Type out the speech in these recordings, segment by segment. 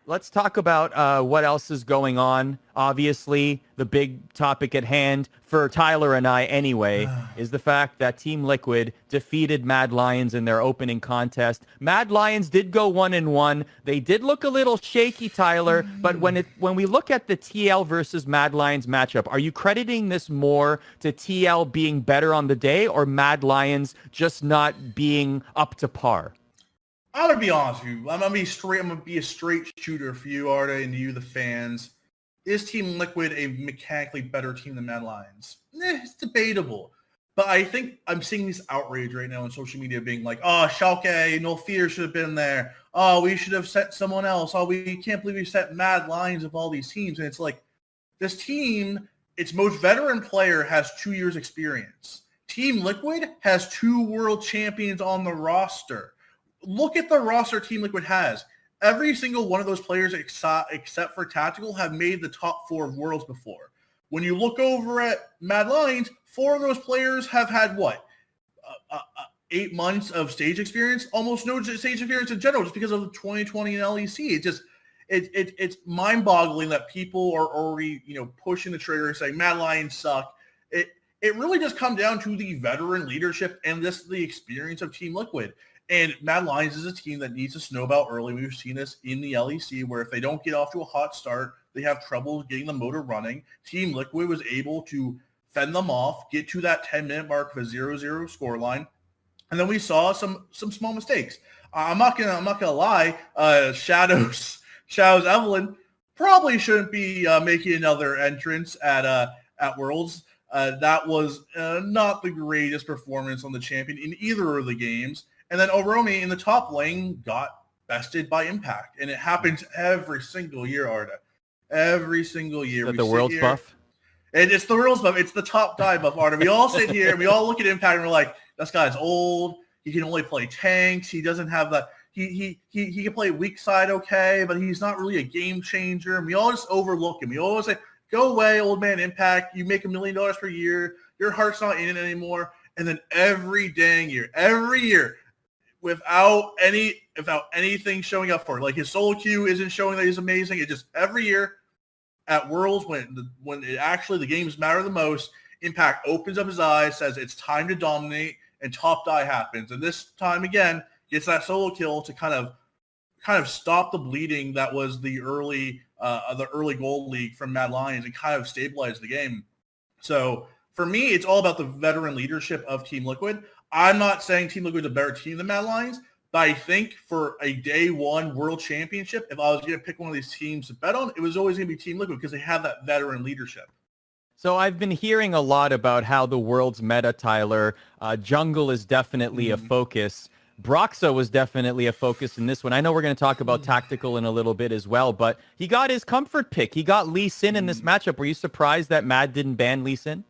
let's talk about what else is going on. Obviously, the big topic at hand for Tyler and I anyway is the fact that Team Liquid defeated Mad Lions in their opening contest. Mad Lions did go 1-1. They did look a little shaky, Tyler, but when we look at the TL versus Mad Lions matchup, are you crediting this more to TL being better on the day or Mad Lions just not being up to par? I'm gonna be honest with you. I'm gonna be a straight shooter for you, Arda, and you, the fans. Is Team Liquid a mechanically better team than Mad Lions? It's debatable. But I think I'm seeing this outrage right now on social media being like, oh, Schalke, no fear should have been there. Oh, we should have sent someone else. Oh, we can't believe we sent Mad Lions of all these teams. And it's like, this team, its most veteran player has 2 years experience. Team Liquid has 2 world champions on the roster. Look at the roster Team Liquid has. Every single one of those players, except for Tactical, have made the top 4 of Worlds before. When you look over at Mad Lions, 4 of those players have had, 8 months of stage experience? Almost no stage experience in general, just because of the 2020 and LEC. It's mind-boggling that people are already, pushing the trigger and saying Mad Lions suck. It really just comes down to the veteran leadership and just the experience of Team Liquid. And Mad Lions is a team that needs to snowball early. We've seen this in the LEC, where if they don't get off to a hot start, they have trouble getting the motor running. Team Liquid was able to fend them off, get to that 10-minute mark of a 0-0 scoreline, and then we saw some small mistakes. I'm not gonna lie. Shadows Evelyn probably shouldn't be making another entrance at Worlds. That was not the greatest performance on the champion in either of the games. And then Oromi in the top lane got bested by Impact. And it happens every single year, Arda. Every single year. The World's buff? It's the World's buff. It's the top die buff, Arda. We all sit here and we all look at Impact and we're like, this guy's old. He can only play tanks. He doesn't have the he can play weak side okay, but he's not really a game changer. And we all just overlook him. We always say, go away, old man Impact. You make $1 million per year. Your heart's not in it anymore. And then every year, without anything showing up for it. Like his solo queue isn't showing that he's amazing. It just every year at Worlds when it actually the games matter the most, Impact opens up his eyes, says it's time to dominate, and top die happens. And this time again gets that solo kill to kind of stop the bleeding that was the early gold league from Mad Lions and kind of stabilize the game. So for me, it's all about the veteran leadership of Team Liquid. I'm not saying Team Liquid is a better team than Mad Lions, but I think for a day one world championship, if I was going to pick one of these teams to bet on, it was always going to be Team Liquid because they have that veteran leadership. So I've been hearing a lot about how the world's meta, Tyler. Jungle is definitely a focus. Broxah was definitely a focus in this one. I know we're going to talk about Tactical in a little bit as well, but he got his comfort pick. He got Lee Sin in this matchup. Were you surprised that Mad didn't ban Lee Sin?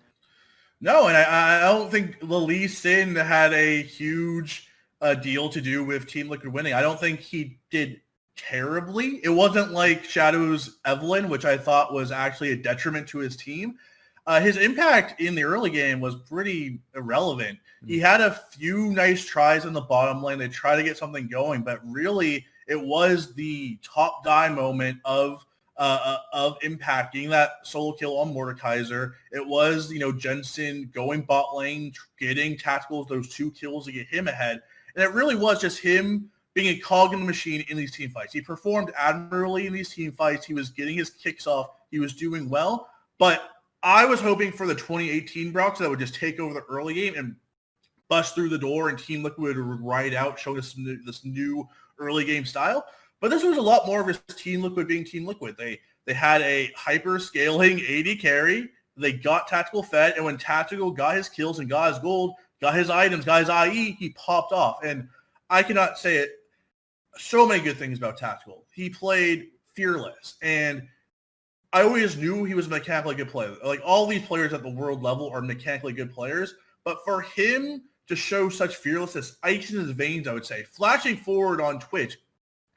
No, and I don't think the Lee Sin had a huge deal to do with Team Liquid winning. I don't think he did terribly. It wasn't like Shadows Evelyn, which I thought was actually a detriment to his team. His impact in the early game was pretty irrelevant. He had a few nice tries in the bottom lane. They tried to get something going, but really it was the top die moment of Impact getting that solo kill on Mordekaiser. It was, Jensen going bot lane, getting Tacticals those 2 kills to get him ahead. And it really was just him being a cog in the machine in these team fights. He performed admirably in these team fights. He was getting his kicks off. He was doing well. But I was hoping for the 2018 Brox that would just take over the early game and bust through the door and Team Liquid would ride out, showing us this new early game style. But this was a lot more of his Team Liquid being Team Liquid. They had a hyper-scaling AD carry. They got Tactical fed, and when Tactical got his kills and got his gold, got his items, got his IE, he popped off. And I cannot say it so many good things about Tactical. He played fearless, and I always knew he was a mechanically good player. Like, all these players at the world level are mechanically good players, but for him to show such fearlessness, ice in his veins, I would say, flashing forward on Twitch,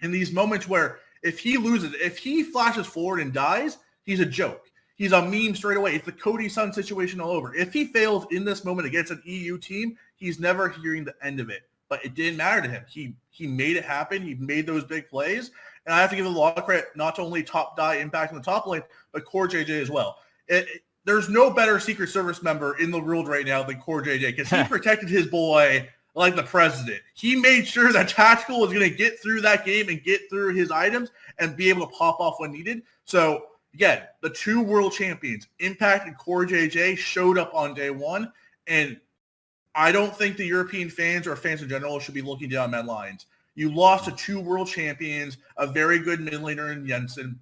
in these moments where if he flashes forward and dies, he's a joke. He's a meme straight away. It's the Cody Sun situation all over. If he fails in this moment against an EU team, he's never hearing the end of it. but it didn't matter to him. He made it happen. He made those big plays. And I have to give him a lot of credit, not to only top die impact on the top lane, but Core JJ as well. There's no better Secret Service member in the world right now than Core JJ because he protected his boy like the president. He made sure that Tactical was going to get through that game and get through his items and be able to pop off when needed. So, again, the two world champions, Impact and Core JJ, showed up on day one. And I don't think the European fans or fans in general should be looking down Mad Lions. You lost to two world champions, a very good mid laner in Jensen,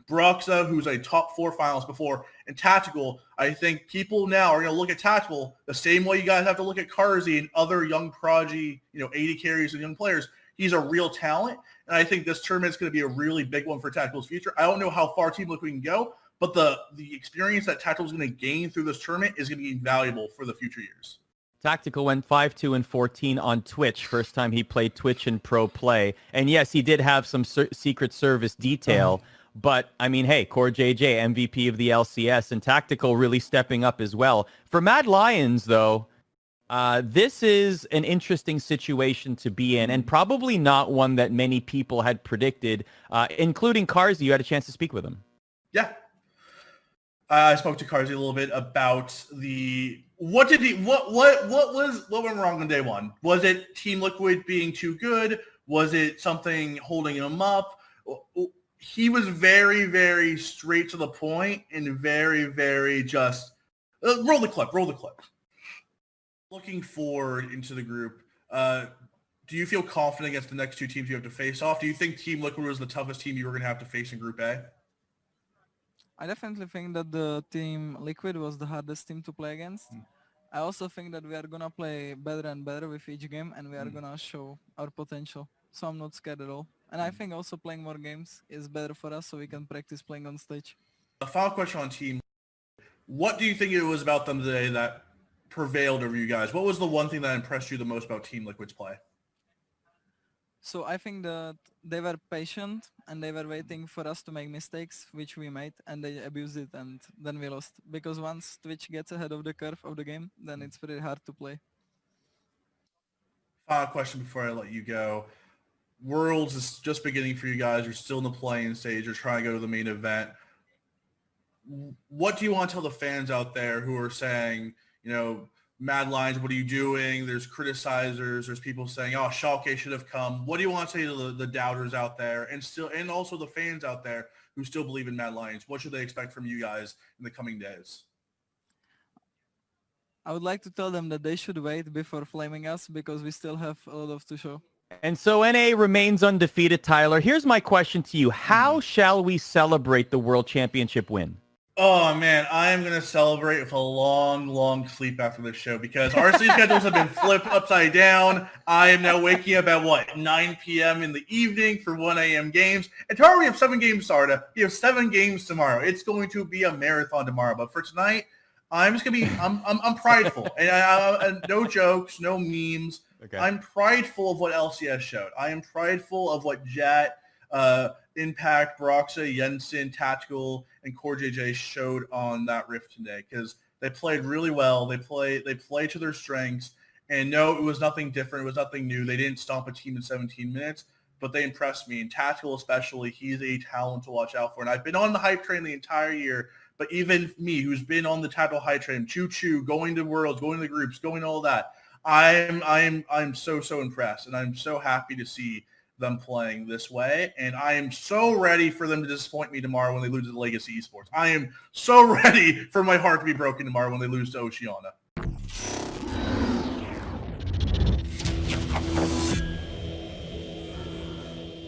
Broxa, who's a top 4 finalist before, and Tactical. I think people now are going to look at Tactical the same way you guys have to look at Karzi and other young prodigy, 80 carries and young players. He's a real talent, and I think this tournament is going to be a really big one for Tactical's future. I don't know how far Team Liquid can go, but the experience that Tactical is going to gain through this tournament is going to be invaluable for the future years. Tactical went 5-2-14 on Twitch, first time he played Twitch in pro play. And yes, he did have some Secret Service detail, but I mean, hey, Core JJ, MVP of the LCS, and Tactical really stepping up as well. For Mad Lions, though, this is an interesting situation to be in, and probably not one that many people had predicted, including Karzi. You had a chance to speak with him. Yeah. I spoke to Karzi a little bit about what went wrong on day one? Was it Team Liquid being too good? Was it something holding him up? He was very, very straight to the point and very, very just roll the clip. Looking forward into the group, do you feel confident against the next two teams you have to face off? Do you think Team Liquid was the toughest team you were going to have to face in Group A? I definitely think that the Team Liquid was the hardest team to play against. I also think that we are going to play better and better with each game, and we are going to show our potential. So I'm not scared at all. And I think also playing more games is better for us so we can practice playing on stage. A final question on Team. What do you think it was about them today that prevailed over you guys? What was the one thing that impressed you the most about Team Liquid's play? So I think that they were patient and they were waiting for us to make mistakes, which we made, and they abused it, and then we lost. Because once Twitch gets ahead of the curve of the game, then it's very hard to play. Final question before I let you go. Worlds is just beginning for you guys. You're still in the playing stage. You're trying to go to the main event. What do you want to tell the fans out there who are saying, Mad Lions, what are you doing? There's criticizers. There's people saying, oh, Schalke should have come. What do you want to say to the doubters out there and also the fans out there who still believe in Mad Lions? What should they expect from you guys in the coming days? I would like to tell them that they should wait before flaming us because we still have a lot to show. And so NA remains undefeated, Tyler. Here's my question to you. How shall we celebrate the World Championship win? Oh, man, I am going to celebrate with a long, long sleep after this show because our sleep schedules have been flipped upside down. I am now waking up at, 9 p.m. in the evening for 1 a.m. games. And tomorrow we have 7 games, Sarda. We have 7 games tomorrow. It's going to be a marathon tomorrow. But for tonight, I'm just going to be – I'm prideful. And no jokes, no memes. Okay. I'm prideful of what LCS showed. I am prideful of what Jet, Impact, Broxa, Jensen, Tactical, and Core JJ showed on that Rift today because they played really well. They play to their strengths. And no, it was nothing different. It was nothing new. They didn't stomp a team in 17 minutes, but they impressed me. And Tactical especially, he's a talent to watch out for. And I've been on the hype train the entire year, but even me, who's been on the Tactical hype train, choo-choo, going to Worlds, going to the groups, going to all that, I'm so impressed, and I'm so happy to see them playing this way, and I am so ready for them to disappoint me tomorrow when they lose to the Legacy Esports. I am so ready for my heart to be broken tomorrow when they lose to Oceana.